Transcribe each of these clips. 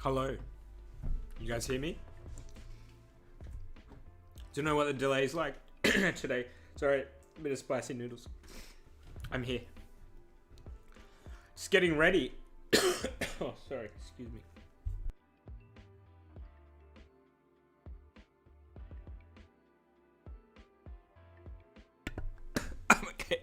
Hello. You guys hear me? Don't know what the delay is like today. Sorry, a bit of spicy noodles. I'm here. Just getting ready. Oh, sorry. Excuse me. I'm okay.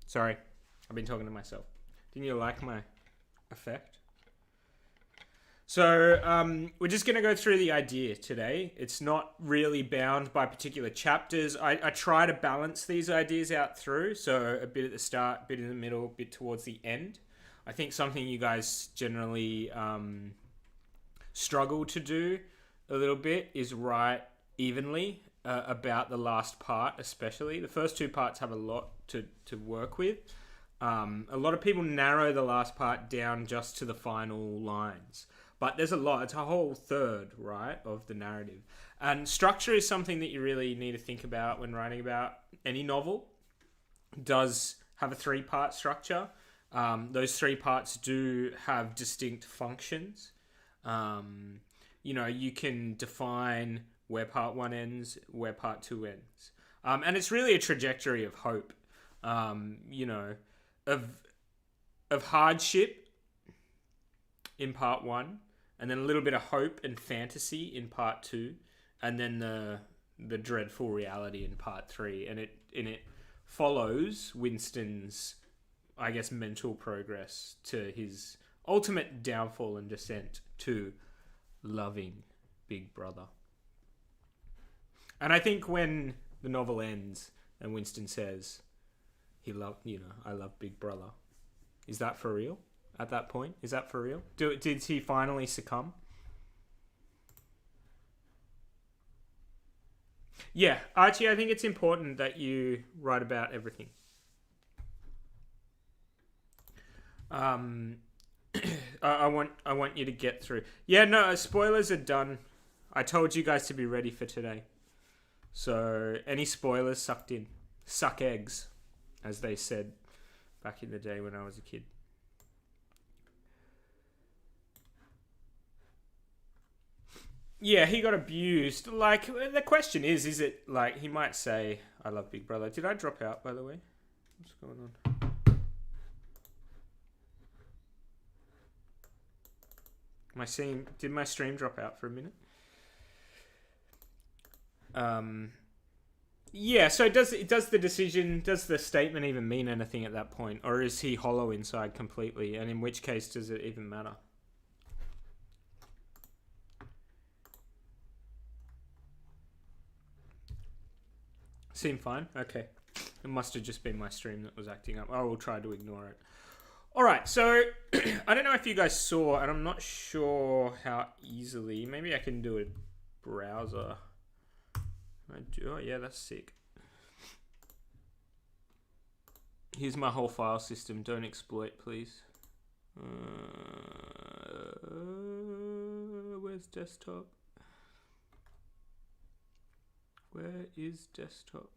Sorry. I've been talking to myself. Didn't you like my effect? So, we're just going to go through the idea today. It's not really bound by particular chapters. I try to balance these ideas out through. So, a bit at the start, a bit in the middle, a bit towards the end. I think something you guys generally struggle to do a little bit is write evenly about the last part, especially. The first two parts have a lot to work with. A lot of people narrow the last part down just to the final lines. But there's a lot. It's a whole third, right, of the narrative. And structure is something that you really need to think about when writing about any novel. It does have a three-part structure. Those three parts do have distinct functions. You can define where part one ends, where part two ends. And it's really a trajectory of hope, of hardship in part one, and then a little bit of hope and fantasy in part two, and then the dreadful reality in part three. And it follows Winston's, I guess, mental progress to his ultimate downfall and descent to loving Big Brother. And I think when the novel ends and Winston says I love Big Brother, is that for real? At that point, is that for real? Did he finally succumb? Yeah, Archie, I think it's important that you write about everything. I want you to get through. Yeah, no, spoilers are done. I told you guys to be ready for today. So any spoilers sucked in. Suck eggs, as they said back in the day when I was a kid. Yeah, he got abused. Like, the question is it like, he might say, I love Big Brother. Did I drop out, by the way? What's going on? Did my stream drop out for a minute? Yeah, so does the statement even mean anything at that point? Or is he hollow inside completely? And in which case does it even matter? Seem fine? Okay. It must have just been my stream that was acting up. I will try to ignore it. Alright, so I don't know if you guys saw, and I'm not sure how easily. Maybe I can do a browser. Oh yeah, that's sick. Here's my whole file system. Don't exploit, please. Where's desktop? Where is desktop?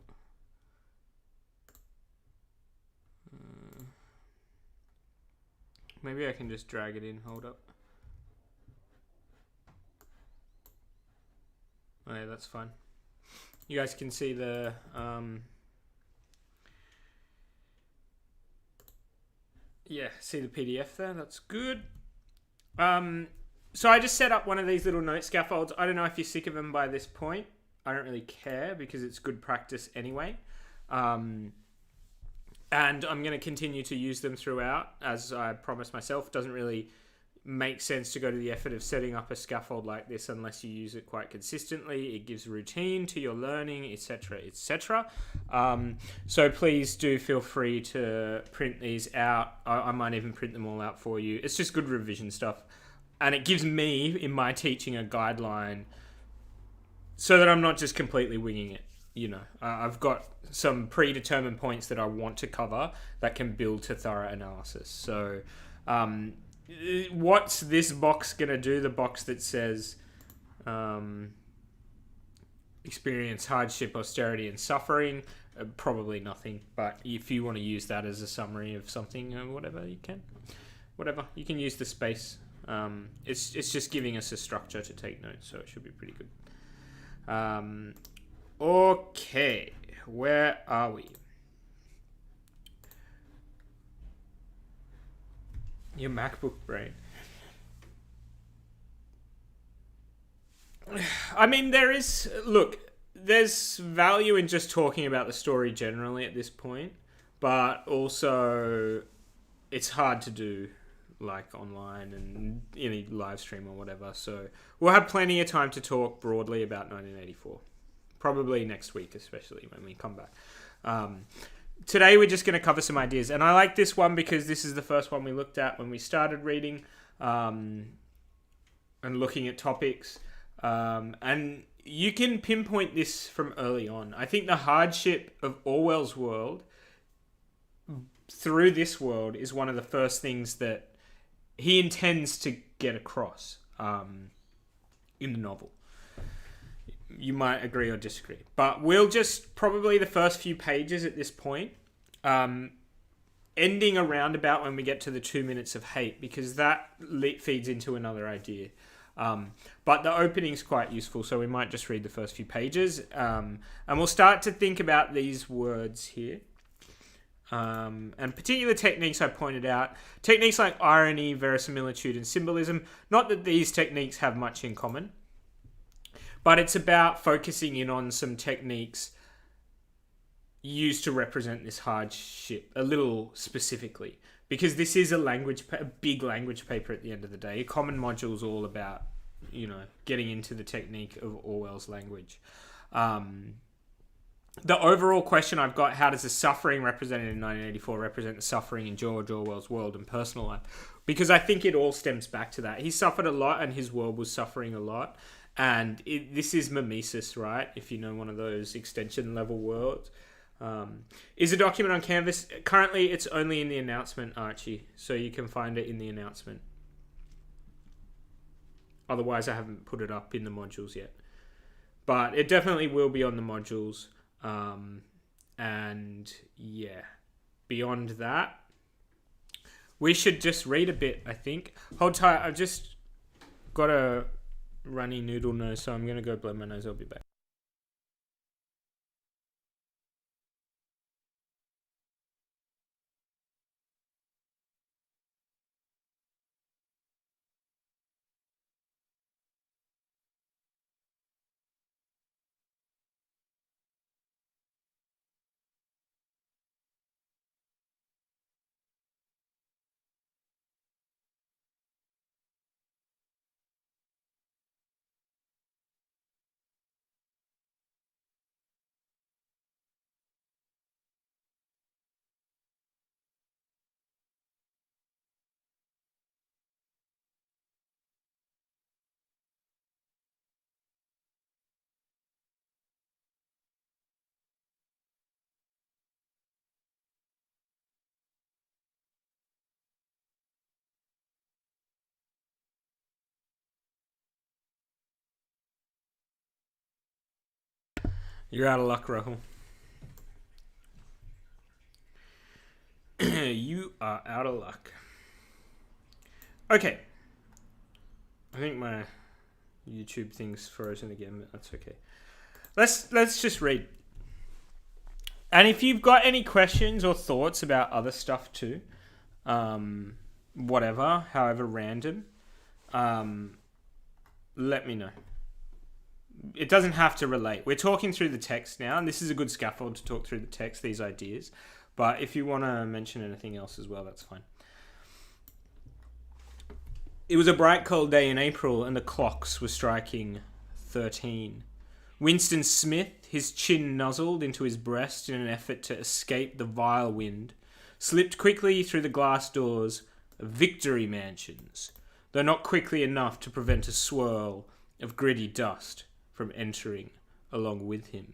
Maybe I can just drag it in. Hold up. Oh, yeah, that's fine. You guys can see the see the PDF there. That's good. So I just set up one of these little note scaffolds. I don't know if you're sick of them by this point. I don't really care because it's good practice anyway. And I'm going to continue to use them throughout, as I promised myself. Doesn't really make sense to go to the effort of setting up a scaffold like this unless you use it quite consistently. It gives routine to your learning, etc., etc. So please do feel free to print these out. I might even print them all out for you. It's just good revision stuff. And it gives me, in my teaching, a guideline so that I'm not just completely winging it. You know, I've got some predetermined points that I want to cover that can build to thorough analysis. So what's this box going to do? The box that says experience hardship, austerity, and suffering? Probably nothing. But if you want to use that as a summary of something or whatever, you can. Whatever. You can use the space. It's just giving us a structure to take notes, so it should be pretty good. Okay, where are we? Your MacBook brain. I mean, there's value in just talking about the story generally at this point, but also it's hard to do like online and any live stream or whatever. So we'll have plenty of time to talk broadly about 1984. Probably next week, especially when we come back. Today we're just going to cover some ideas. And I like this one because this is the first one we looked at when we started reading and looking at topics. And you can pinpoint this from early on. I think the hardship of Orwell's world through this world is one of the first things that he intends to get across in the novel. You might agree or disagree. But we'll just, probably the first few pages at this point, ending around about when we get to the 2 minutes of hate, because that feeds into another idea. But the opening's quite useful, so we might just read the first few pages. And we'll start to think about these words here. And particular techniques I pointed out. Techniques like irony, verisimilitude, and symbolism. Not that these techniques have much in common, but it's about focusing in on some techniques used to represent this hardship a little specifically. Because this is a big language paper at the end of the day. A common module is all about, getting into the technique of Orwell's language. The overall question I've got, how does the suffering represented in 1984 represent the suffering in George Orwell's world and personal life? Because I think it all stems back to that. He suffered a lot and his world was suffering a lot. And this is mimesis, right? If you know one of those extension level words. Is a document on Canvas. Currently, it's only in the announcement, Archie. So you can find it in the announcement. Otherwise, I haven't put it up in the modules yet. But it definitely will be on the modules. And yeah, beyond that, we should just read a bit, I think. Hold tight. I've just got a runny noodle nose, so I'm going to go blow my nose. I'll be back. You're out of luck, Rahul. You are out of luck. Okay. I think my YouTube thing's frozen again, but that's okay. Let's just read. And if you've got any questions or thoughts about other stuff too, whatever, however random, let me know. It doesn't have to relate. We're talking through the text now, and this is a good scaffold to talk through the text, these ideas. But if you want to mention anything else as well, that's fine. It was a bright cold day in April, and the clocks were striking 13. Winston Smith, his chin nuzzled into his breast in an effort to escape the vile wind, slipped quickly through the glass doors of Victory Mansions, though not quickly enough to prevent a swirl of gritty dust from entering along with him.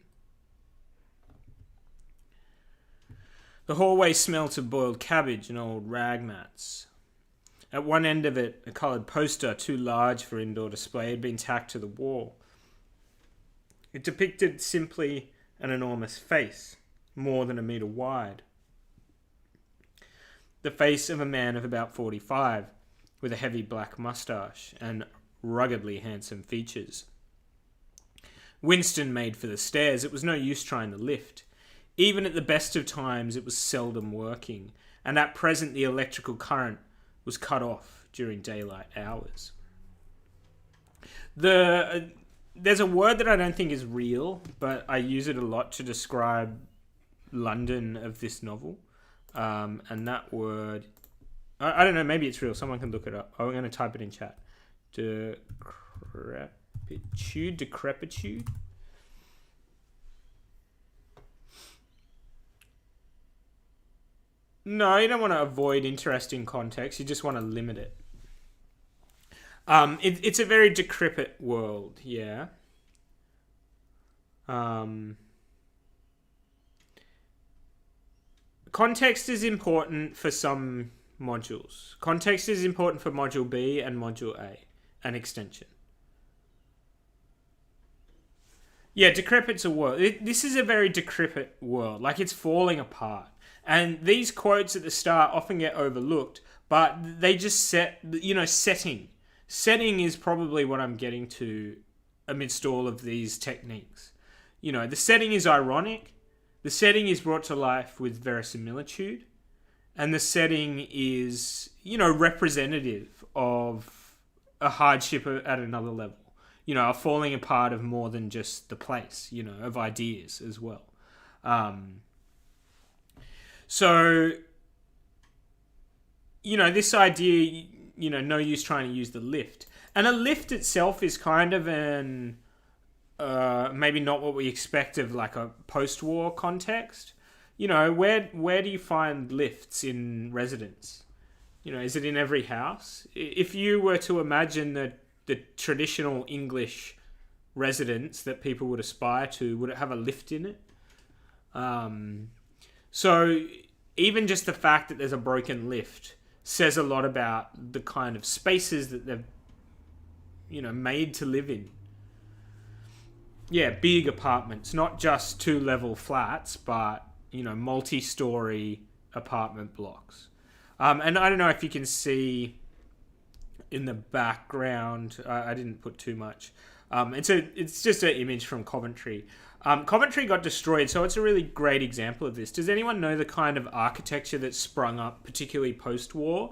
The hallway smelt of boiled cabbage and old rag mats. At one end of it, a coloured poster too large for indoor display had been tacked to the wall. It depicted simply an enormous face, more than a metre wide. The face of a man of about 45, with a heavy black moustache and ruggedly handsome features. Winston made for the stairs. It was no use trying the lift. Even at the best of times, it was seldom working, and at present the electrical current was cut off during daylight hours. There's a word that I don't think is real, but I use it a lot to describe London of this novel. And that word, I don't know, maybe it's real. Someone can look it up. I'm going to type it in chat. Decrepitude? No, you don't want to avoid interesting context. You just want to limit it. It's a very decrepit world, yeah. Context is important for some modules. Context is important for Module B and Module A, an extension. Yeah, decrepit's a word. This is a very decrepit world. Like, it's falling apart. And these quotes at the start often get overlooked, but they just setting. Setting is probably what I'm getting to amidst all of these techniques. The setting is ironic. The setting is brought to life with verisimilitude. And the setting is, representative of a hardship at another level. A falling apart of more than just the place, of ideas as well. So, this idea, no use trying to use the lift. And a lift itself is kind of an, maybe not what we expect of like a post-war context. Where do you find lifts in residence? Is it in every house? If you were to imagine the traditional English residence that people would aspire to, would it have a lift in it? So even just the fact that there's a broken lift says a lot about the kind of spaces that they've, made to live in. Yeah, big apartments, not just 2-level flats, but, multi-story apartment blocks. And I don't know if you can see in the background, I didn't put too much. It's just an image from Coventry. Coventry got destroyed, so it's a really great example of this. Does anyone know the kind of architecture that sprung up, particularly post-war?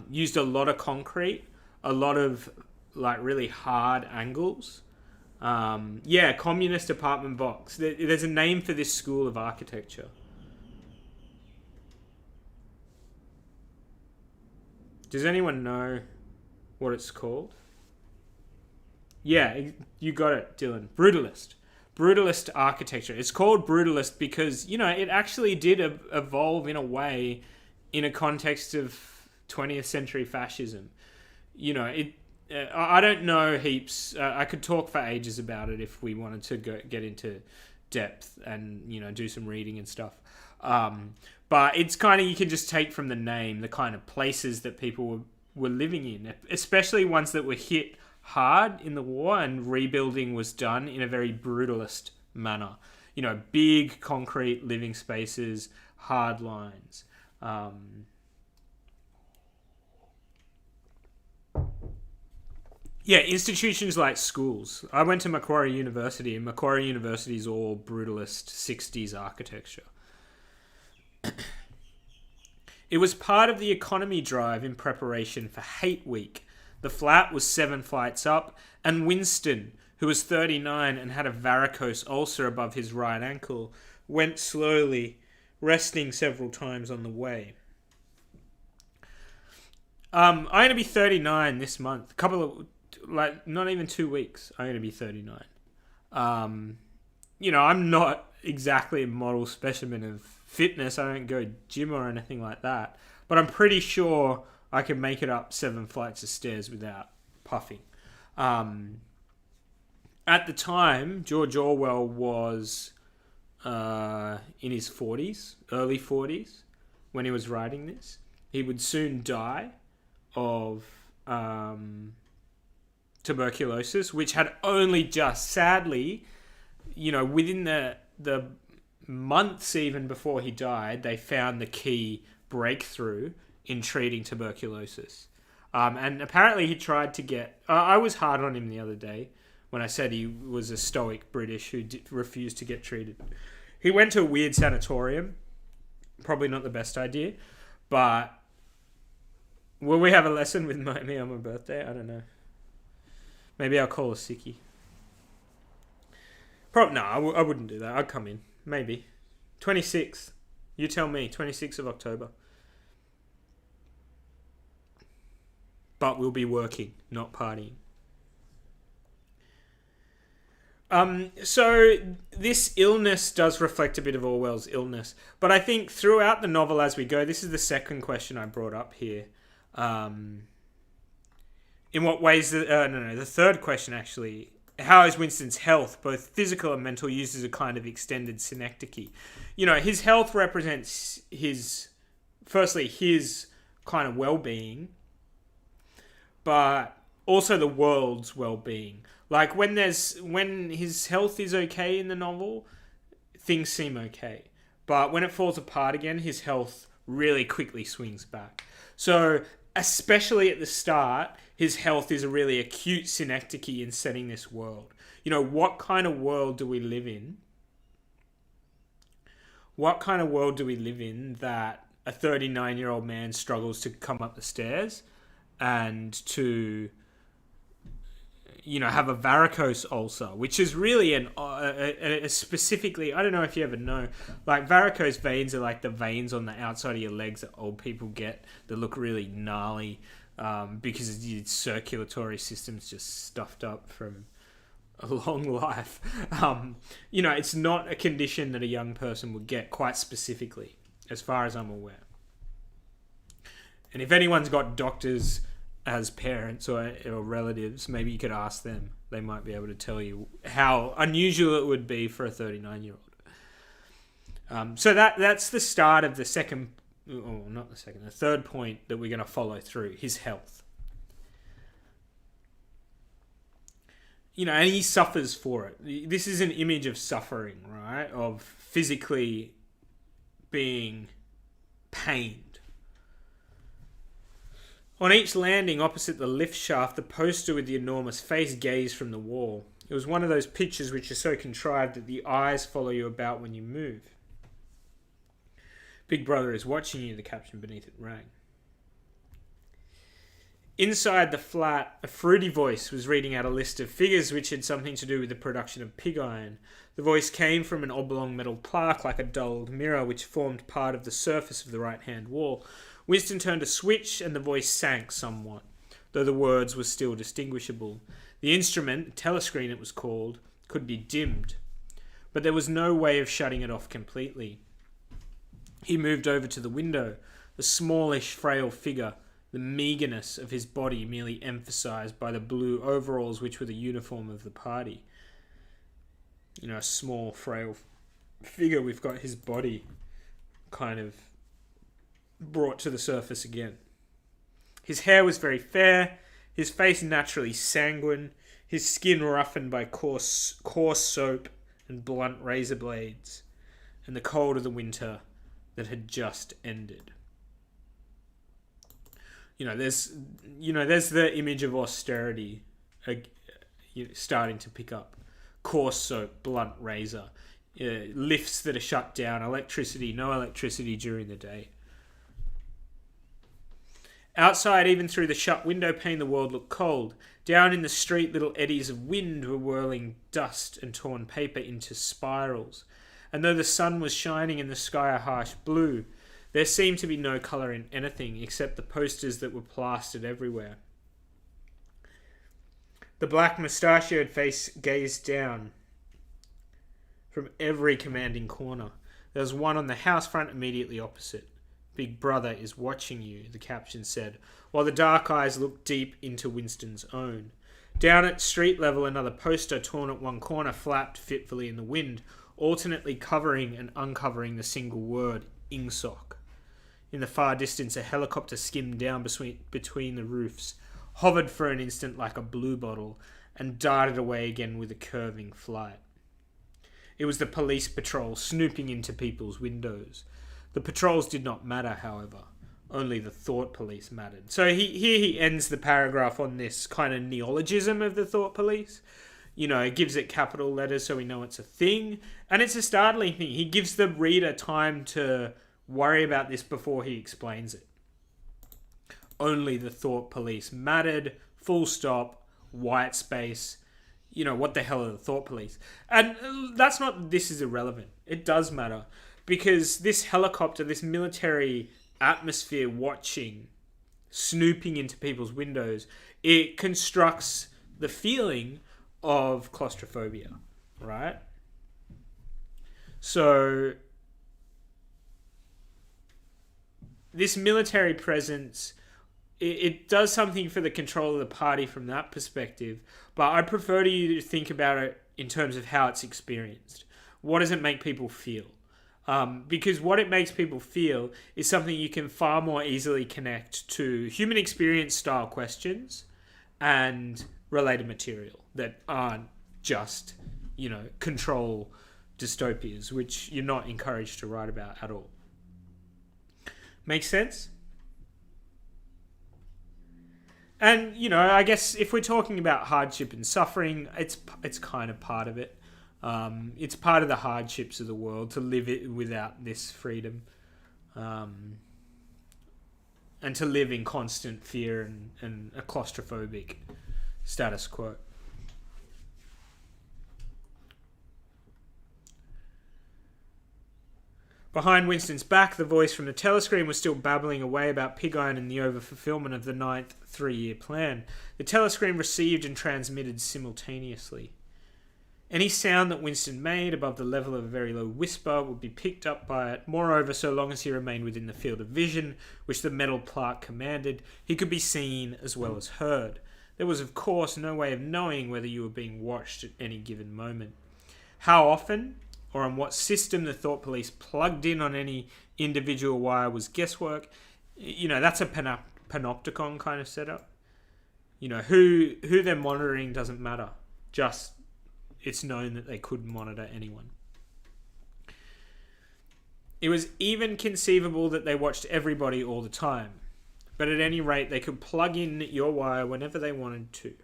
Used a lot of concrete, a lot of really hard angles. Communist apartment blocks. There's a name for this school of architecture. Does anyone know what it's called? Yeah, you got it, Dylan. Brutalist architecture. It's called brutalist because, it actually did evolve in a way in a context of 20th century fascism. I don't know heaps. I could talk for ages about it if we wanted to get into depth and, do some reading and stuff. But it's kind of, you can just take from the name the kind of places that people were living in, especially ones that were hit hard in the war and rebuilding was done in a very brutalist manner. Big concrete living spaces, hard lines. Yeah, institutions like schools. I went to Macquarie University, and Macquarie University is all brutalist 60s architecture. It was part of the economy drive in preparation for Hate Week. The flat was 7 flights up, and Winston, who was 39 and had a varicose ulcer above his right ankle, went slowly, resting several times on the way. I'm going to be 39 this month. Not even 2 weeks. I'm going to be 39. I'm not exactly a model specimen of fitness. I don't go gym or anything like that. But I'm pretty sure I can make it up 7 flights of stairs without puffing. At the time, George Orwell was in his 40s, early 40s, when he was writing this. He would soon die of tuberculosis, which had only just, sadly, within the months even before he died, they found the key breakthrough in treating tuberculosis. And apparently he tried to get... I was hard on him the other day when I said he was a stoic British who refused to get treated. He went to a weird sanatorium. Probably not the best idea. But will we have a lesson with me on my birthday? I don't know. Maybe I'll call a sickie. No, I wouldn't do that. I'd come in. Maybe. 26th. You tell me. 26th of October. But we'll be working, not partying. So this illness does reflect a bit of Orwell's illness. But I think throughout the novel as we go, this is the second question I brought up here. In what ways... the third question, actually. How is Winston's health, both physical and mental, used as a kind of extended synecdoche? His health represents his kind of well-being, but also the world's well-being. Like when his health is okay in the novel, things seem okay. But when it falls apart again, his health really quickly swings back. So, especially at the start, his health is a really acute synecdoche in setting this world. What kind of world do we live in? What kind of world do we live in that a 39-year-old man struggles to come up the stairs and to, have a varicose ulcer, which is really a specifically, I don't know if you ever know, like varicose veins are like the veins on the outside of your legs that old people get that look really gnarly. Because your circulatory system's just stuffed up from a long life. It's not a condition that a young person would get quite specifically, as far as I'm aware. And if anyone's got doctors as parents or relatives, maybe you could ask them. They might be able to tell you how unusual it would be for a 39-year-old. So that's the start of the third point that we're going to follow through, his health. And he suffers for it. This is an image of suffering, right? Of physically being pained. On each landing opposite the lift shaft, the poster with the enormous face gazed from the wall. It was one of those pictures which are so contrived that the eyes follow you about when you move. Big Brother is watching you, the caption beneath it rang. Inside the flat, a fruity voice was reading out a list of figures which had something to do with the production of pig iron. The voice came from an oblong metal plaque like a dulled mirror which formed part of the surface of the right-hand wall. Winston turned a switch and the voice sank somewhat, though the words were still distinguishable. The instrument, telescreen it was called, could be dimmed, but there was no way of shutting it off completely. He moved over to the window, the smallish, frail figure, the meagreness of his body merely emphasized by the blue overalls which were the uniform of the party. A small, frail figure, we've got his body kind of brought to the surface again. His hair was very fair, his face naturally sanguine, his skin roughened by coarse soap and blunt razor blades, and the cold of the winter that had just ended. There's the image of austerity starting to pick up. Coarse soap, blunt razor, lifts that are shut down, no electricity during the day. Outside, even through the shut window pane, the world looked cold. Down in the street, little eddies of wind were whirling dust and torn paper into spirals. And though the sun was shining and the sky a harsh blue, there seemed to be no colour in anything except the posters that were plastered everywhere. The black mustachioed face gazed down from every commanding corner. There was one on the house front immediately opposite. Big Brother is watching you, the caption said, while the dark eyes looked deep into Winston's own. Down at street level, another poster torn at one corner flapped fitfully in the wind, alternately covering and uncovering the single word, Ingsoc. In the far distance, a helicopter skimmed down between the roofs, hovered for an instant like a blue bottle, and darted away again with a curving flight. It was the police patrol snooping into people's windows. The patrols did not matter, however. Only the thought police mattered. So he ends the paragraph on this kind of neologism of the thought police. It gives it capital letters so we know it's a thing. And it's a startling thing. He gives the reader time to worry about this before he explains it. Only the thought police mattered, full stop, white space. What the hell are the thought police? And this is irrelevant. It does matter. Because this helicopter, this military atmosphere watching, snooping into people's windows, it constructs the feeling of claustrophobia, right? So this military presence, it does something for the control of the party from that perspective, but I prefer you to think about it in terms of how it's experienced. What does it make people feel? Because what it makes people feel is something you can far more easily connect to human experience style questions and related material that aren't just, control dystopias, which you're not encouraged to write about at all. Make sense? And, I guess if we're talking about hardship and suffering, it's kind of part of it. It's part of the hardships of the world to live it without this freedom, and to live in constant fear and a claustrophobic status quo. Behind Winston's back, the voice from the telescreen was still babbling away about pig iron and the overfulfillment of the 9th 3-year plan. The telescreen received and transmitted simultaneously. Any sound that Winston made above the level of a very low whisper would be picked up by it. Moreover, so long as he remained within the field of vision, which the metal plaque commanded, he could be seen as well as heard. There was, of course, no way of knowing whether you were being watched at any given moment. How often, or on what system the thought police plugged in on any individual wire was guesswork. That's a panopticon kind of setup. Who they're monitoring doesn't matter. Just it's known that they could monitor anyone. It was even conceivable that they watched everybody all the time. But at any rate, they could plug in your wire whenever they wanted to.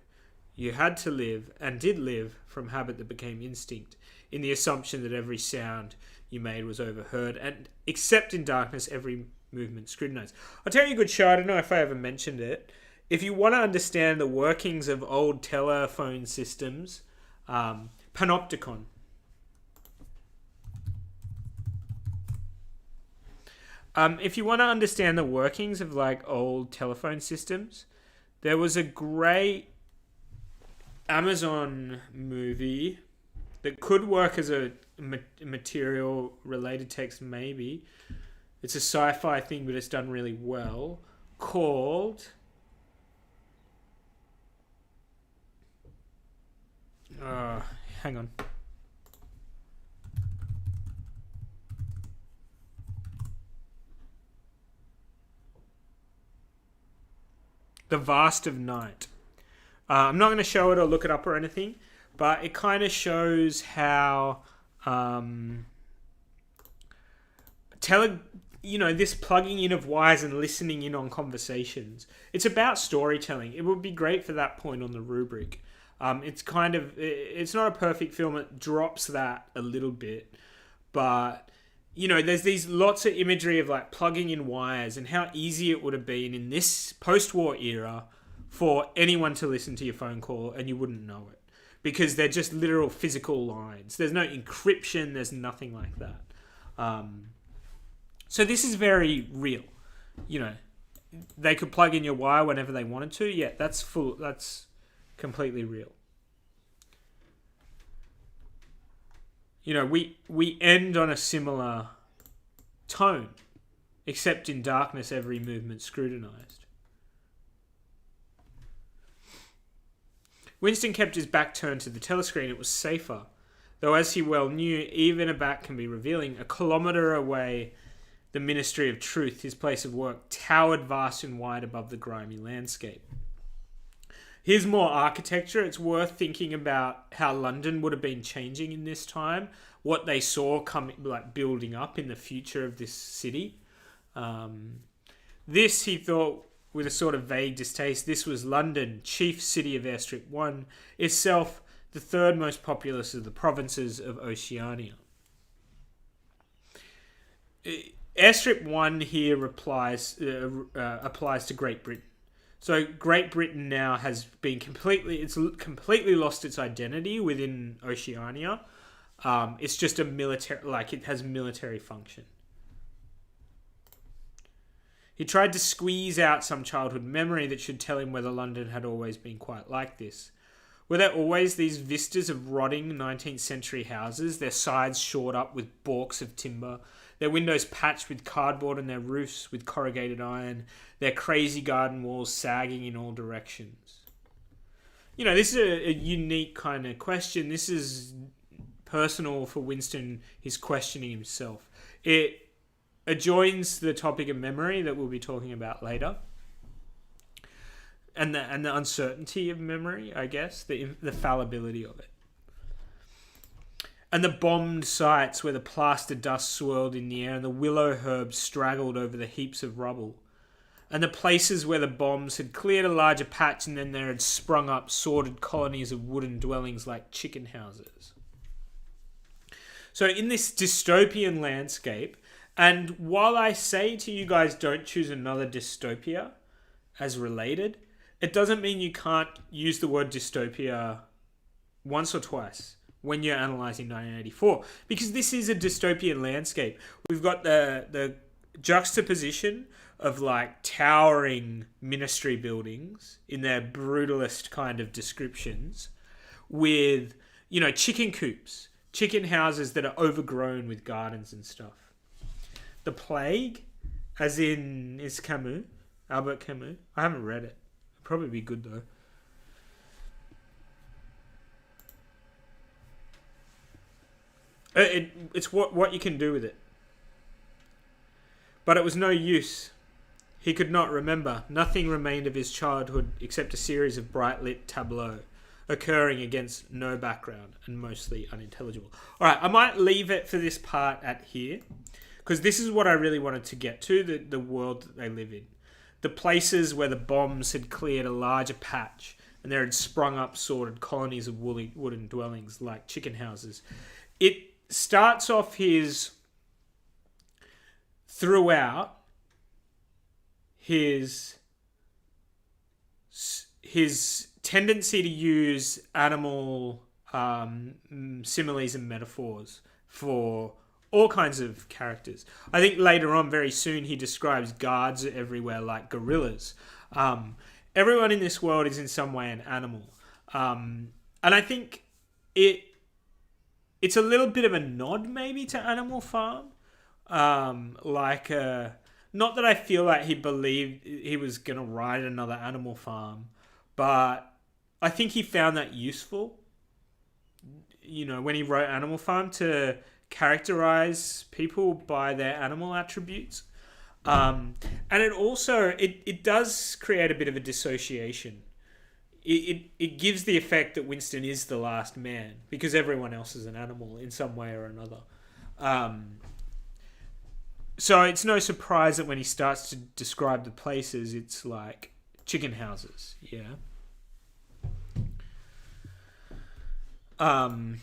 You had to live, and did live, from habit that became instinct, in the assumption that every sound you made was overheard, and except in darkness, every movement scrutinized. I'll tell you a good show, I don't know if I ever mentioned it. If you want to understand the workings of old telephone systems, Panopticon. If you want to understand the workings of old telephone systems, there was a great Amazon movie that could work as a material related text, maybe. It's a sci-fi thing, but it's done really well, called hang on. The Vast of Night. I'm not going to show it or look it up or anything, but it kind of shows how this plugging in of wires and listening in on conversations. It's about storytelling. It would be great for that point on the rubric. It's not a perfect film. It drops that a little bit, but there's these lots of imagery of like plugging in wires and how easy it would have been in this post-war era for anyone to listen to your phone call and you wouldn't know it because they're just literal physical lines. There's no encryption. There's nothing like that. So this is very real. They could plug in your wire whenever they wanted to. Yeah, that's completely real. We end on a similar tone, except in darkness every movement scrutinized. Winston kept his back turned to the telescreen. It was safer, though as he well knew, even a back can be revealing. A kilometre away, the Ministry of Truth, his place of work, towered vast and wide above the grimy landscape. Here's more architecture. It's worth thinking about how London would have been changing in this time, what they saw building up in the future of this city. This, he thought, with a sort of vague distaste, this was London, chief city of Airstrip 1, itself the third most populous of the provinces of Oceania. Airstrip 1 here applies to Great Britain. So Great Britain now has been completely lost its identity within Oceania. It's just a military, it has military function. He tried to squeeze out some childhood memory that should tell him whether London had always been quite like this. Were there always these vistas of rotting 19th century houses, their sides shored up with balks of timber, their windows patched with cardboard and their roofs with corrugated iron, their crazy garden walls sagging in all directions? This is a unique kind of question. This is personal for Winston. He's questioning himself. It adjoins the topic of memory that we'll be talking about later. And the uncertainty of memory, I guess, the fallibility of it. And the bombed sites where the plaster dust swirled in the air and the willow herbs straggled over the heaps of rubble. And the places where the bombs had cleared a larger patch and then there had sprung up sordid colonies of wooden dwellings like chicken houses. So in this dystopian landscape, and while I say to you guys don't choose another dystopia as related, it doesn't mean you can't use the word dystopia once or twice when you're analysing 1984, because this is a dystopian landscape. We've got the juxtaposition of towering ministry buildings in their brutalist kind of descriptions with, chicken coops, chicken houses that are overgrown with gardens and stuff. The Plague, as in, is Camus, Albert Camus. I haven't read it. It'd probably be good though. It's what you can do with it. But it was no use. He could not remember. Nothing remained of his childhood except a series of bright lit tableaux occurring against no background and mostly unintelligible. Alright, I might leave it for this part at here, because this is what I really wanted to get to, the world that they live in. The places where the bombs had cleared a larger patch and there had sprung up sordid colonies of wooden dwellings like chicken houses. It starts off throughout his tendency to use animal similes and metaphors for all kinds of characters. I think later on, very soon, he describes guards everywhere like gorillas. Everyone in this world is in some way an animal. And I think it's a little bit of a nod maybe to Animal Farm. Not that I feel like he believed he was going to write another Animal Farm, but I think he found that useful, when he wrote Animal Farm, to characterize people by their animal attributes. And it also, it does create a bit of a dissociation. It gives the effect that Winston is the last man because everyone else is an animal in some way or another. So it's no surprise that when he starts to describe the places, it's like chicken houses, yeah. So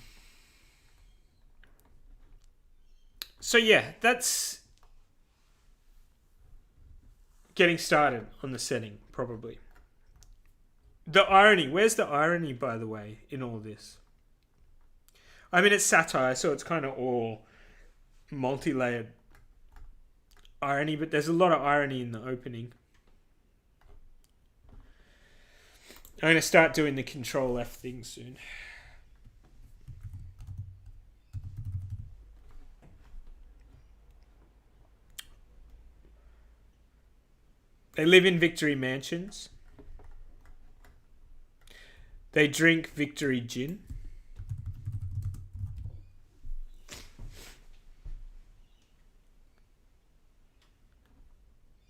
yeah, that's getting started on the setting, probably. The irony. Where's the irony, by the way, in all this? I mean, it's satire, so it's kind of all multi-layered irony, but there's a lot of irony in the opening. I'm going to start doing the Control F thing soon. They live in Victory Mansions. They drink Victory Gin.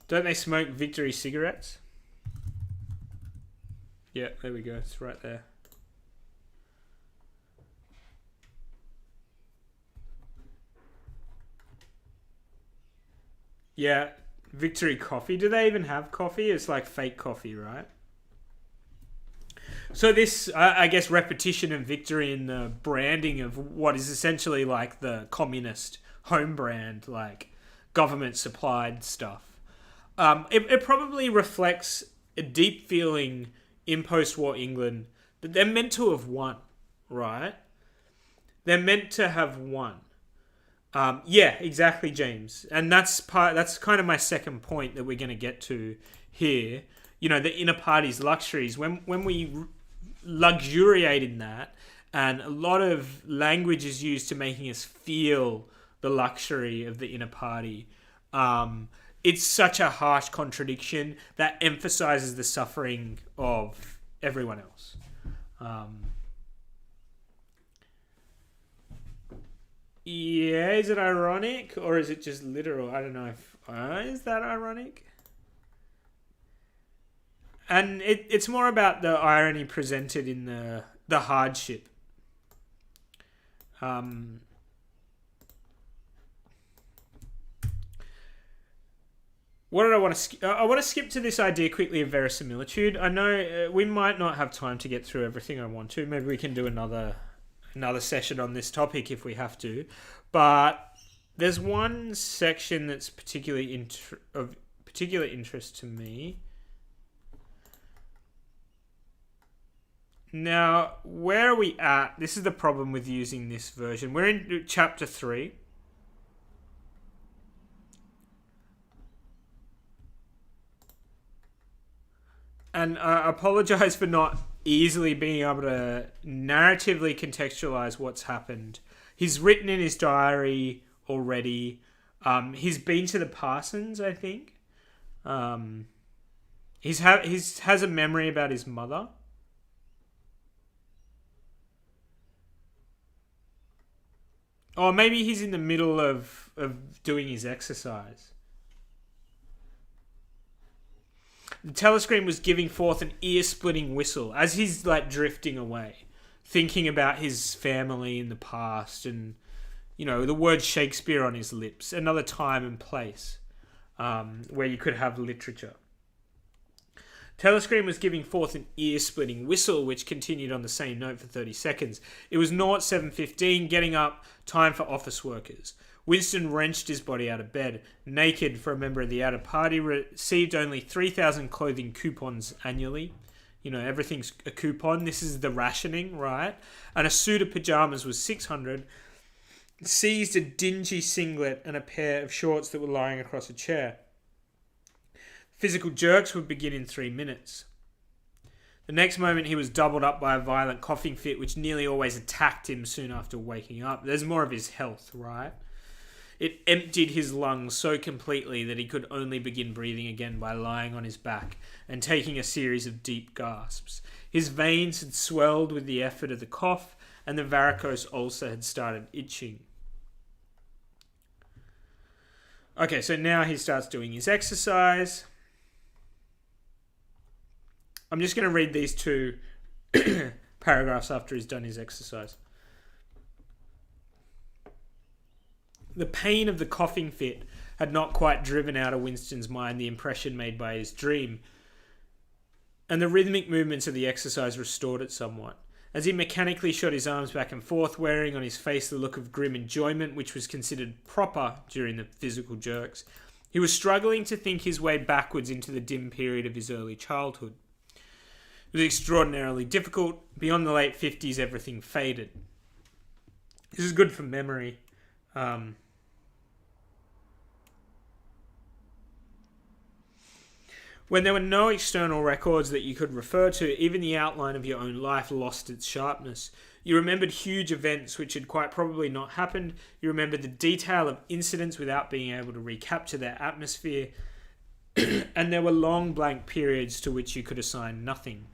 Don't they smoke Victory cigarettes? Yeah, there we go. It's right there. Yeah, Victory coffee. Do they even have coffee? It's like fake coffee, right? So this, I guess, repetition of Victory in the branding of what is essentially like the communist home brand, like government supplied stuff. It probably reflects a deep feeling in post-war England that they're meant to have won, right? They're meant to have won. Yeah, exactly, James. And that's kind of my second point that we're going to get to here. You know, the inner party's luxuries. When we luxuriate in that, and a lot of language is used to making us feel the luxury of the inner party. It's such a harsh contradiction that emphasizes the suffering of everyone else. Yeah, is it ironic or is it just literal? I don't know if is that ironic? And it's more about the irony presented in the hardship. What did I want to I want to skip to this idea quickly of verisimilitude. I know we might not have time to get through everything I want to. Maybe we can do another session on this topic if we have to. But there's one section that's particularly of particular interest to me. Now, where are we at? This is the problem with using this version. We're in chapter 3. And I apologize for not easily being able to narratively contextualize what's happened. He's written in his diary already. He's been to the Parsons, I think. He's has a memory about his mother. Or maybe he's in the middle of doing his exercise. The telescreen was giving forth an ear-splitting whistle as he's like drifting away, thinking about his family in the past and, you know, the word Shakespeare on his lips, another time and place where you could have literature. Telescreen was giving forth an ear-splitting whistle, which continued on the same note for 30 seconds. It was 07:15, getting up, time for office workers. Winston wrenched his body out of bed. Naked for a member of the outer party, received only 3,000 clothing coupons annually. You know, everything's a coupon. This is the rationing, right? And a suit of pajamas was 600. Seized a dingy singlet and a pair of shorts that were lying across a chair. Physical jerks would begin in 3 minutes. The next moment he was doubled up by a violent coughing fit which nearly always attacked him soon after waking up. There's more of his health, right? It emptied his lungs so completely that he could only begin breathing again by lying on his back and taking a series of deep gasps. His veins had swelled with the effort of the cough and the varicose ulcer had started itching. Okay, so now he starts doing his exercise. I'm just going to read these two paragraphs after he's done his exercise. The pain of the coughing fit had not quite driven out of Winston's mind the impression made by his dream, and the rhythmic movements of the exercise restored it somewhat. as he mechanically shot his arms back and forth, wearing on his face the look of grim enjoyment which was considered proper during the physical jerks. He was struggling to think his way backwards into the dim period of his early childhood. It was extraordinarily difficult. Beyond the late 50s, everything faded. This is good for memory. When there were no external records that you could refer to, even the outline of your own life lost its sharpness. You remembered huge events which had quite probably not happened. You remembered the detail of incidents without being able to recapture their atmosphere. And there were long blank periods to which you could assign nothing.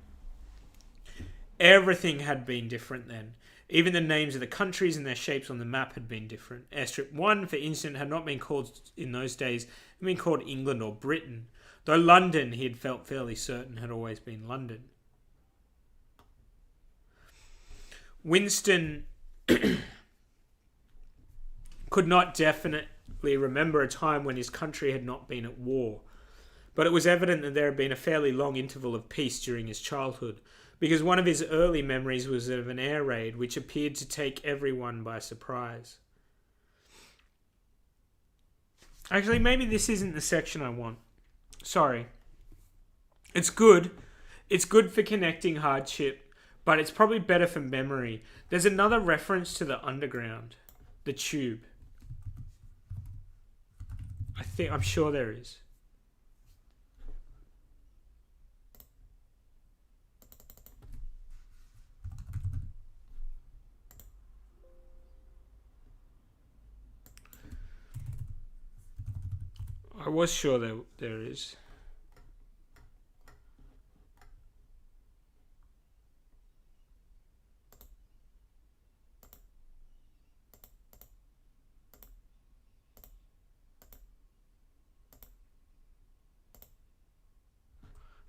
Everything had been different then. Even the names of the countries and their shapes on the map had been different. Airstrip 1, for instance, had not been called in those days. It had been called England or Britain. Though London, he had felt fairly certain, had always been London. Winston could not definitely remember a time when his country had not been at war. But it was evident that there had been a fairly long interval of peace during his childhood, because one of his early memories was of an air raid which appeared to take everyone by surprise. Actually, maybe this isn't the section I want. Sorry. It's good. It's good for connecting hardship, but it's probably better for memory. There's another reference to the underground, the tube. I'm sure there is. I was sure there is.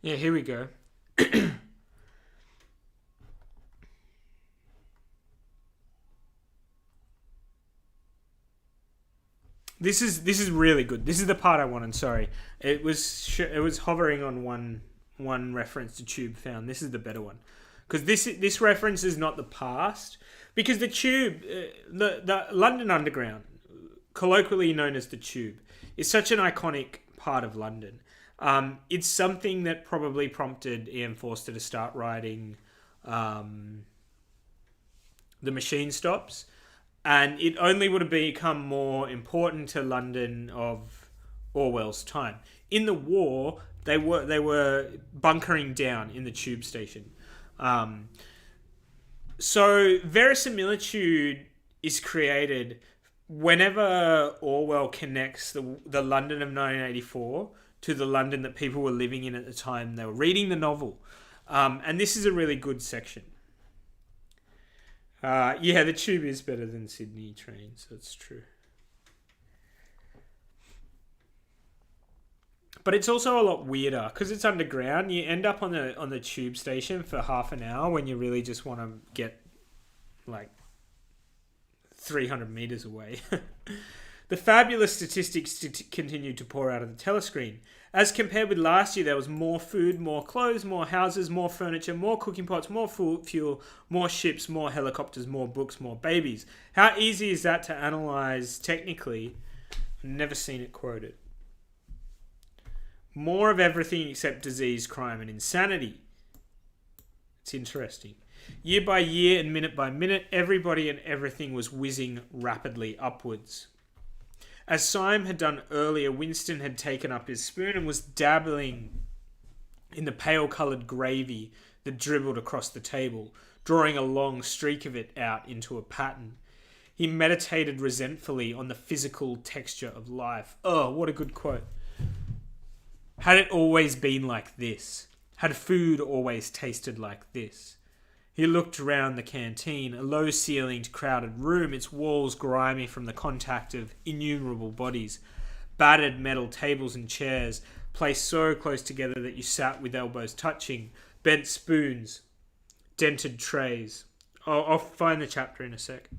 Yeah, here we go. This is really good. This is the part I wanted. Sorry, it was hovering on one reference to Tube found. This is the better one, because this reference is not the past, because the Tube, the London Underground, colloquially known as the Tube, is such an iconic part of London. It's something that probably prompted Ian Forster to start writing The Machine Stops. And it only would have become more important to London of Orwell's time. In the war, they were bunkering down in the tube station. So verisimilitude is created whenever Orwell connects the London of 1984 to the London that people were living in at the time they were reading the novel. And this is a really good section. Yeah, the tube is better than Sydney trains. That's true. But it's also a lot weirder because it's underground. You end up on the tube station for half an hour when you really just want to get like 300 meters away. The fabulous statistics continued to pour out of the telescreen. As compared with last year, there was more food, more clothes, more houses, more furniture, more cooking pots, more fuel, more ships, more helicopters, more books, more babies. How easy is that to analyse technically? I've never seen it quoted. More of everything except disease, crime and insanity. It's interesting. Year by year and minute by minute, everybody and everything was whizzing rapidly upwards. As Syme had done earlier, Winston had taken up his spoon and was dabbling in the pale-coloured gravy that dribbled across the table, drawing a long streak of it out into a pattern. He meditated resentfully on the physical texture of life. Oh, what a good quote. Had it always been like this? Had food always tasted like this? He looked round the canteen, a low-ceilinged, crowded room, its walls grimy from the contact of innumerable bodies. Battered metal tables and chairs, placed so close together that you sat with elbows touching. Bent spoons. Dented trays. I'll find the chapter in a sec.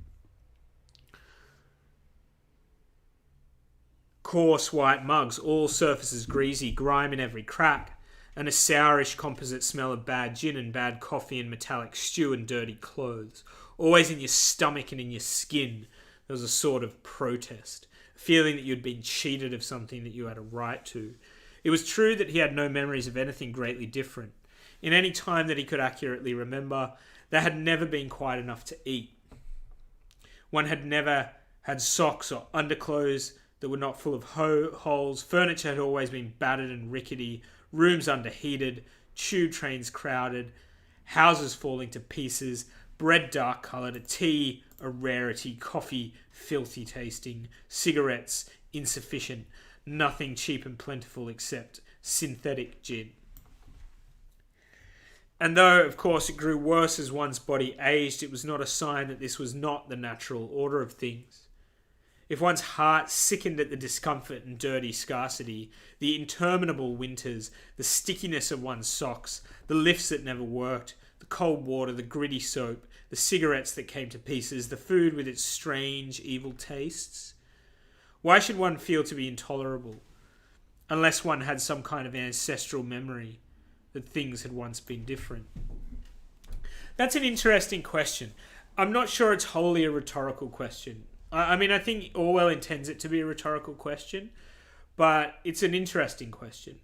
Coarse white mugs, all surfaces greasy, grime in every crack. and a sourish composite smell of bad gin and bad coffee and metallic stew and dirty clothes. Always in your stomach and in your skin, there was a sort of protest, a feeling that you'd been cheated of something that you had a right to. It was true that he had no memories of anything greatly different. In any time that he could accurately remember, there had never been quite enough to eat. One had never had socks or underclothes that were not full of holes. Furniture had always been battered and rickety, rooms underheated, tube trains crowded, houses falling to pieces, bread dark-coloured, a tea a rarity, coffee filthy tasting, cigarettes insufficient, nothing cheap and plentiful except synthetic gin. And though, of course, it grew worse as one's body aged, it was not a sign that this was not the natural order of things. If one's heart sickened at the discomfort and dirty scarcity, the interminable winters, the stickiness of one's socks, the lifts that never worked, the cold water, the gritty soap, the cigarettes that came to pieces, the food with its strange, evil tastes, why should one feel to be intolerable, unless one had some kind of ancestral memory that things had once been different? That's an interesting question. I'm not sure it's wholly a rhetorical question. I mean, I think Orwell intends it to be a rhetorical question, but it's an interesting question.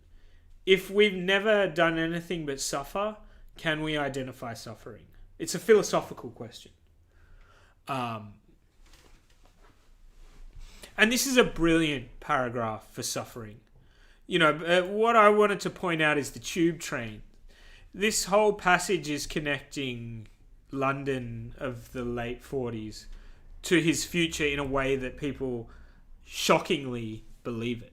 If we've never done anything but suffer, can we identify suffering? It's a philosophical question. And this is a brilliant paragraph for suffering. What I wanted to point out is the tube train. This whole passage is connecting London of the late 40s to his future in a way that people shockingly believe it.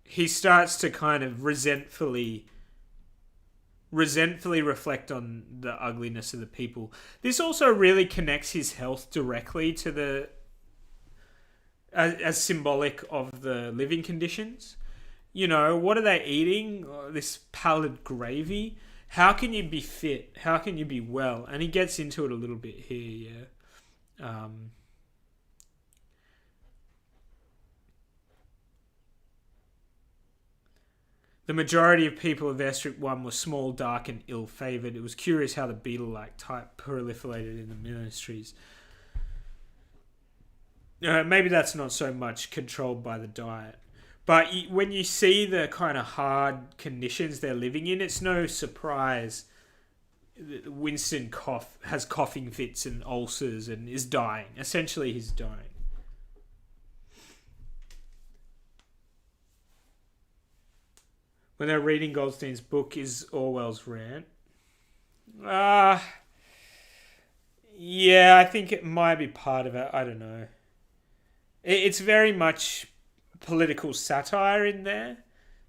He starts to kind of resentfully reflect on the ugliness of the people. This also really connects his health directly to the as symbolic of the living conditions. What are they eating? This pallid gravy. How can you be fit? How can you be well? And he gets into it a little bit here, yeah. The majority of people of Airstrip 1 were small, dark, and ill-favoured. It was curious how the beetle-like type proliferated in the ministries. Maybe that's not so much controlled by the diet. But when you see the kind of hard conditions they're living in, it's no surprise that Winston has coughing fits and ulcers and is dying. Essentially, he's dying. When they're reading Goldstein's book, is Orwell's rant? Yeah, I think it might be part of it. I don't know. It's very much political satire in there.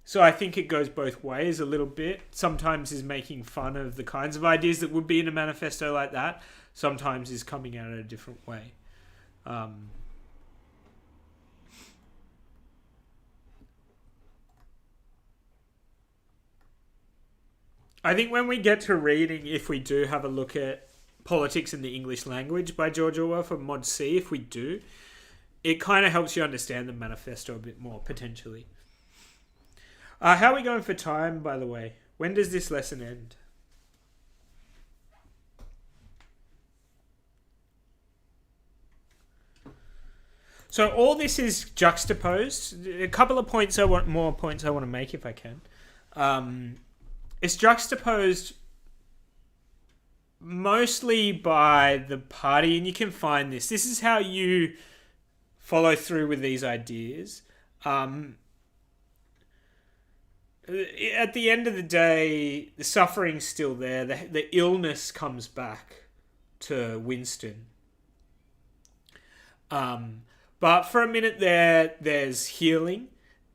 So I think it goes both ways a little bit. Sometimes he's making fun of the kinds of ideas that would be in a manifesto like that. Sometimes he's coming at it a different way. I think when we get to reading, if we do have a look at Politics in the English Language by George Orwell for Mod C, if we do, it kind of helps you understand the manifesto a bit more, potentially. How are we going for time, by the way? When does this lesson end? So all this is juxtaposed. A couple of more points I want to make if I can. It's juxtaposed mostly by the party, and you can find this. This is how you follow through with these ideas. At the end of the day, the suffering's still there. The illness comes back to Winston. But for a minute there's healing.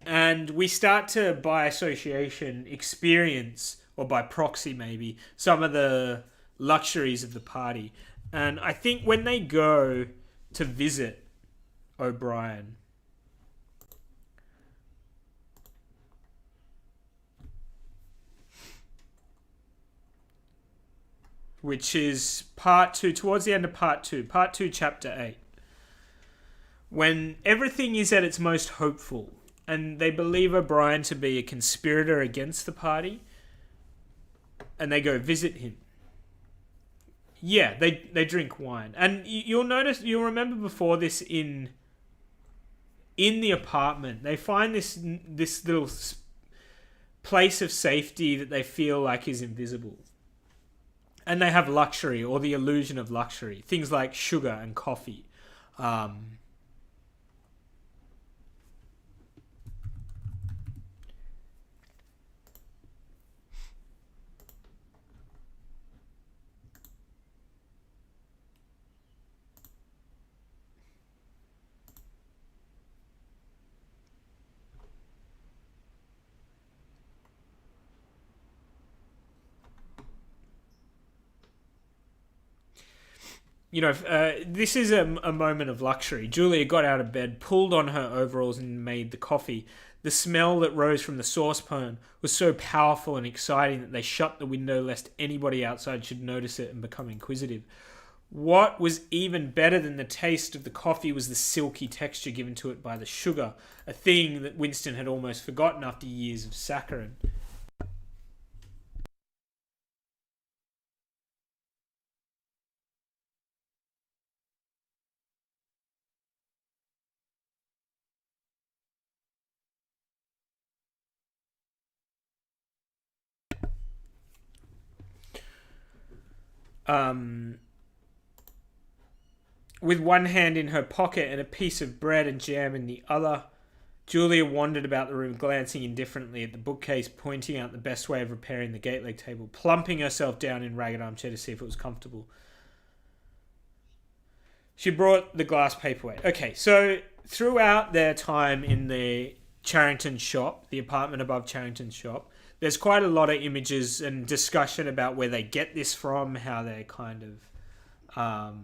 And we start to, by association, experience, or by proxy maybe, some of the luxuries of the party. And I think when they go to visit O'Brien, which is part 2, towards the end of part 2, chapter 8. When everything is at its most hopeful, and they believe O'Brien to be a conspirator against the party, and they go visit him. Yeah, they drink wine. And you'll remember before this in the apartment, they find this little place of safety that they feel like is invisible. And they have luxury, or the illusion of luxury. Things like sugar and coffee. This is a moment of luxury. Julia got out of bed, pulled on her overalls, and made the coffee. The smell that rose from the saucepan was so powerful and exciting that they shut the window lest anybody outside should notice it and become inquisitive. What was even better than the taste of the coffee was the silky texture given to it by the sugar, a thing that Winston had almost forgotten after years of saccharin. With one hand in her pocket and a piece of bread and jam in the other, Julia wandered about the room, glancing indifferently at the bookcase, pointing out the best way of repairing the gate leg table, plumping herself down in ragged armchair to see if it was comfortable. She brought the glass paperweight. Okay, so throughout their time in the Charrington shop, the apartment above Charrington's shop, there's quite a lot of images and discussion about where they get this from, how they kind of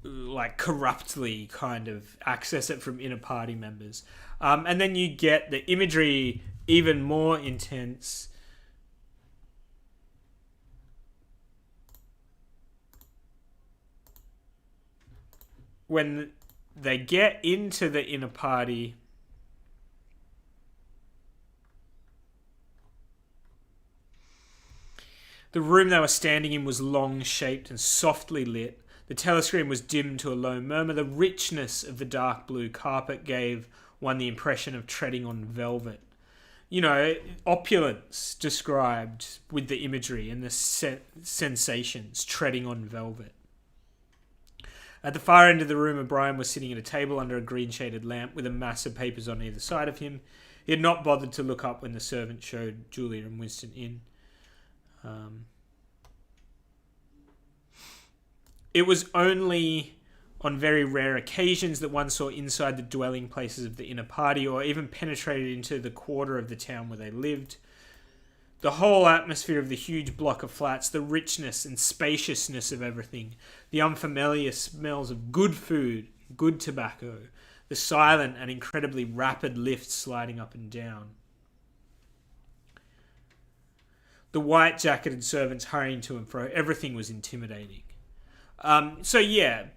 like corruptly kind of access it from inner party members. And then you get the imagery even more intense when they get into the inner party. The room they were standing in was long-shaped and softly lit. The telescreen was dimmed to a low murmur. The richness of the dark blue carpet gave one the impression of treading on velvet. Opulence described with the imagery and the sensations, treading on velvet. At the far end of the room, O'Brien was sitting at a table under a green-shaded lamp with a mass of papers on either side of him. He had not bothered to look up when the servant showed Julia and Winston in. It was only on very rare occasions that one saw inside the dwelling places of the inner party, or even penetrated into the quarter of the town where they lived. The whole atmosphere of the huge block of flats, the richness and spaciousness of everything, the unfamiliar smells of good food, good tobacco, the silent and incredibly rapid lifts sliding up and down, the white-jacketed servants hurrying to and fro, everything was intimidating.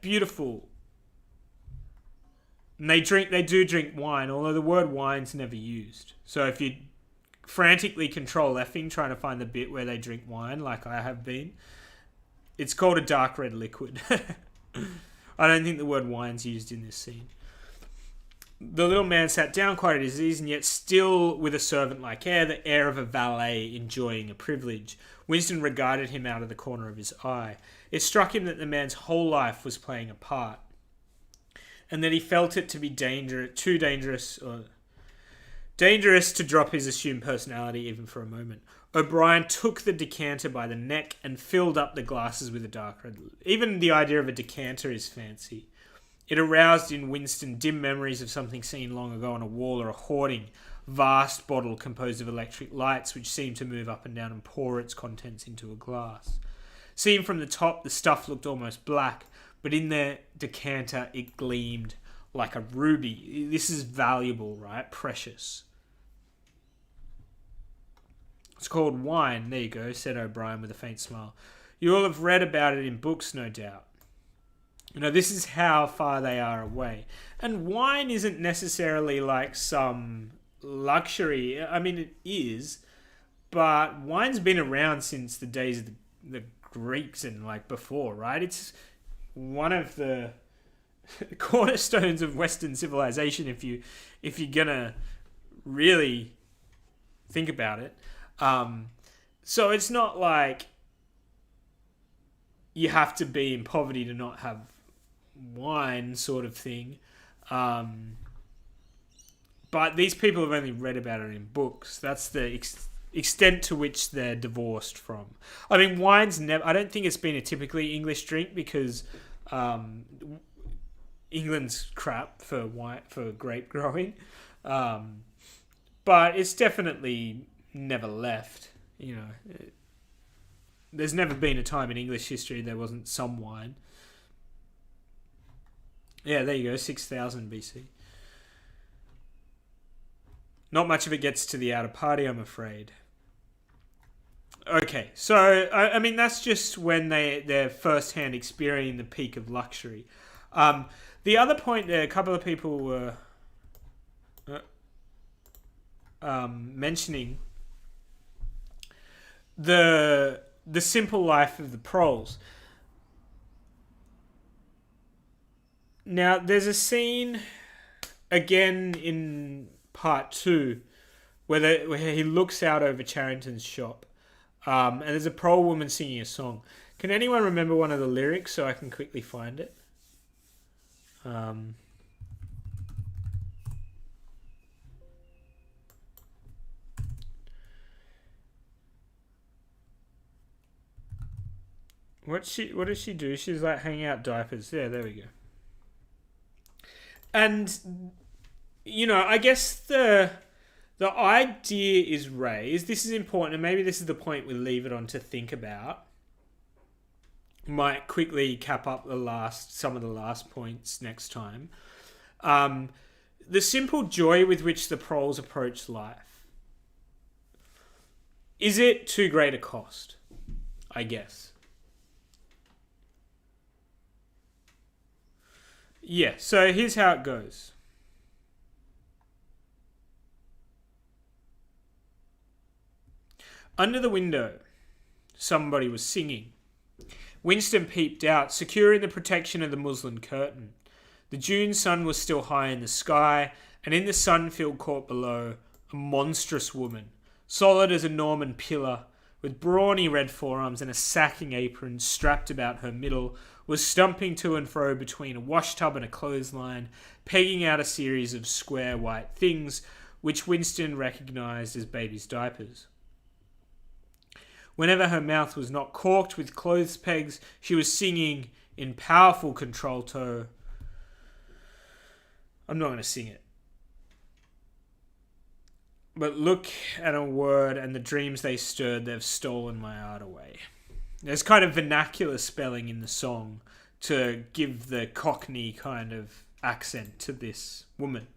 Beautiful. And they do drink wine, although the word wine's never used. So if you frantically control Fing trying to find the bit where they drink wine, like I have been, it's called a dark red liquid. I don't think the word wine's used in this scene. The little man sat down quite at his ease, and yet still with a servant-like air, the air of a valet enjoying a privilege. Winston regarded him out of the corner of his eye. It struck him that the man's whole life was playing a part, and that he felt it to be dangerous to drop his assumed personality even for a moment. O'Brien took the decanter by the neck and filled up the glasses with a dark red. Even the idea of a decanter is fancy. It aroused in Winston dim memories of something seen long ago on a wall, or a hoarding, vast bottle composed of electric lights which seemed to move up and down and pour its contents into a glass. Seen from the top, the stuff looked almost black, but in the decanter it gleamed like a ruby. This is valuable, right? Precious. It's called wine. There you go, said O'Brien with a faint smile. You all have read about it in books, no doubt. This is how far they are away. And wine isn't necessarily like some luxury. I mean, it is, but wine's been around since the days of the Greeks and like before, right? It's one of the cornerstones of Western civilization if you're gonna really think about it. So it's not like you have to be in poverty to not have wine, sort of thing. But these people have only read about it in books. That's the extent to which they're divorced from. I mean, wine's never. I don't think it's been a typically English drink because England's crap for grape growing. But it's definitely never left. There's never been a time in English history there wasn't some wine. Yeah, there you go, 6,000 BC. Not much of it gets to the outer party, I'm afraid. Okay, so, I mean, that's just when they're first-hand experiencing the peak of luxury. The other point there, a couple of people were mentioning the simple life of the proles. Now, there's a scene, again in part 2, where he looks out over Charrington's shop, and there's a prole woman singing a song. Can anyone remember one of the lyrics so I can quickly find it? What does she do? She's like hanging out diapers. Yeah, there we go. And I guess the idea is raised. This is important, and maybe this is the point we leave it on to think about. Might quickly cap up some of the last points next time. The simple joy with which the proles approach life. Is it too great a cost? I guess. Yeah, so here's how it goes. Under the window, somebody was singing. Winston peeped out, secure in the protection of the muslin curtain. The June sun was still high in the sky, and in the sun-filled court below, a monstrous woman, solid as a Norman pillar, with brawny red forearms and a sacking apron strapped about her middle, was stumping to and fro between a washtub and a clothesline, pegging out a series of square white things, which Winston recognised as baby's diapers. Whenever her mouth was not corked with clothes pegs, she was singing in powerful contralto. I'm not going to sing it. But look at a word and the dreams they stirred, they've stolen my art away. There's kind of vernacular spelling in the song to give the Cockney kind of accent to this woman.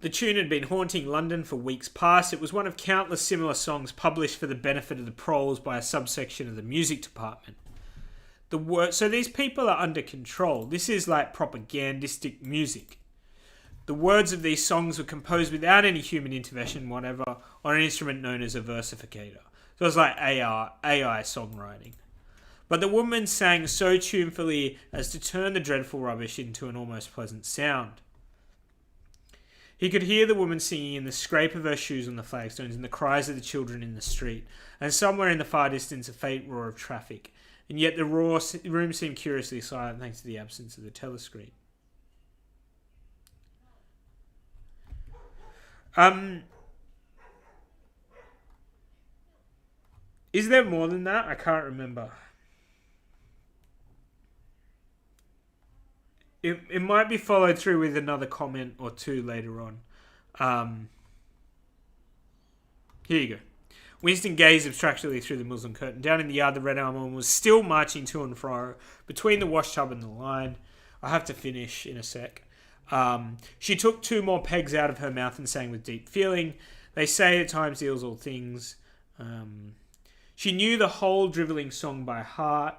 The tune had been haunting London for weeks past. It was one of countless similar songs published for the benefit of the proles by a subsection of the music department. So these people are under control. This is like propagandistic music. The words of these songs were composed without any human intervention whatever on an instrument known as a versificator. So it was like AI songwriting. But the woman sang so tunefully as to turn the dreadful rubbish into an almost pleasant sound. He could hear the woman singing in the scrape of her shoes on the flagstones and the cries of the children in the street, and somewhere in the far distance a faint roar of traffic. And yet the room seemed curiously silent thanks to the absence of the telescreen. Is there more than that? I can't remember. It might be followed through with another comment or two later on. Here you go. Winston gazed abstractedly through the muslin curtain. Down in the yard, the Red Arm Woman was still marching to and fro between the washtub and the line. I have to finish in a sec. She took two more pegs out of her mouth and sang with deep feeling. They say at times heals all things. She knew the whole drivelling song by heart.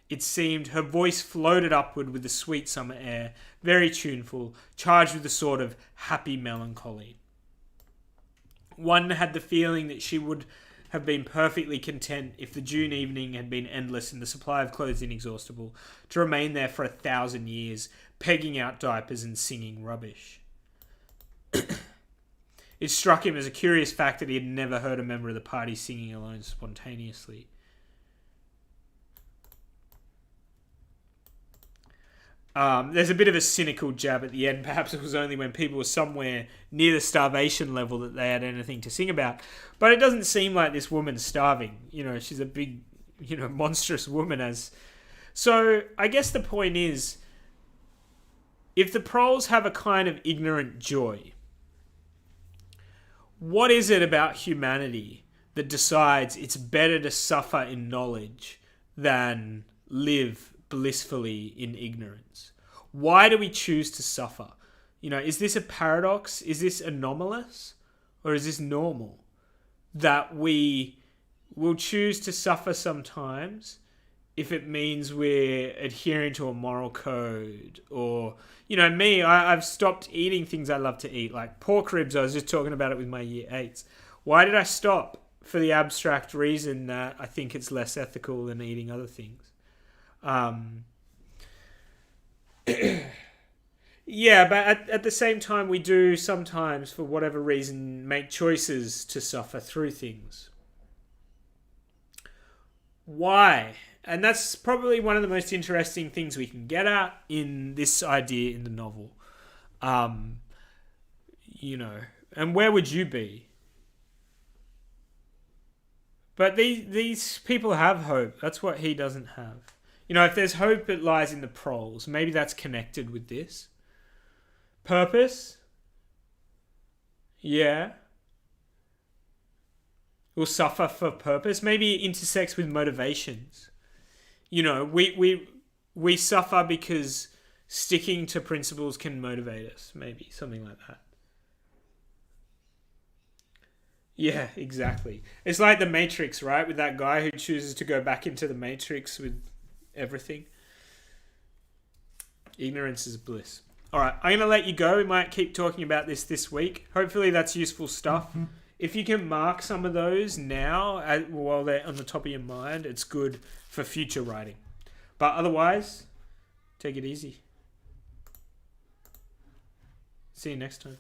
It seemed her voice floated upward with the sweet summer air, very tuneful, charged with a sort of happy melancholy. One had the feeling that she would have been perfectly content if the June evening had been endless and the supply of clothes inexhaustible, to remain there for 1,000 years, pegging out diapers and singing rubbish. It struck him as a curious fact that he had never heard a member of the party singing alone spontaneously. There's a bit of a cynical jab at the end. Perhaps it was only when people were somewhere near the starvation level that they had anything to sing about. But it doesn't seem like this woman's starving. She's a big, monstrous woman. So I guess the point is, if the proles have a kind of ignorant joy, what is it about humanity that decides it's better to suffer in knowledge than live blissfully in ignorance? Why do we choose to suffer? Is this a paradox? Is this anomalous? Or is this normal? That we will choose to suffer sometimes if it means we're adhering to a moral code. Or, me, I've stopped eating things I love to eat, like pork ribs. I was just talking about it with my year 8s. Why did I stop? For the abstract reason that I think it's less ethical than eating other things. Yeah, but at the same time, we do sometimes, for whatever reason, make choices to suffer through things. Why? And that's probably one of the most interesting things we can get at in this idea in the novel. And where would you be? But these people have hope. That's what he doesn't have. If there's hope, it lies in the proles. Maybe that's connected with this. Purpose? Yeah. We'll suffer for purpose. Maybe it intersects with motivations. We suffer because sticking to principles can motivate us. Maybe something like that. Yeah, exactly. It's like the Matrix, right? With that guy who chooses to go back into the Matrix with everything. Ignorance is bliss. All right, I'm going to let you go. We might keep talking about this week. Hopefully that's useful stuff. Mm-hmm. If you can mark some of those now while they're on the top of your mind, it's good for future writing. But otherwise, take it easy. See you next time.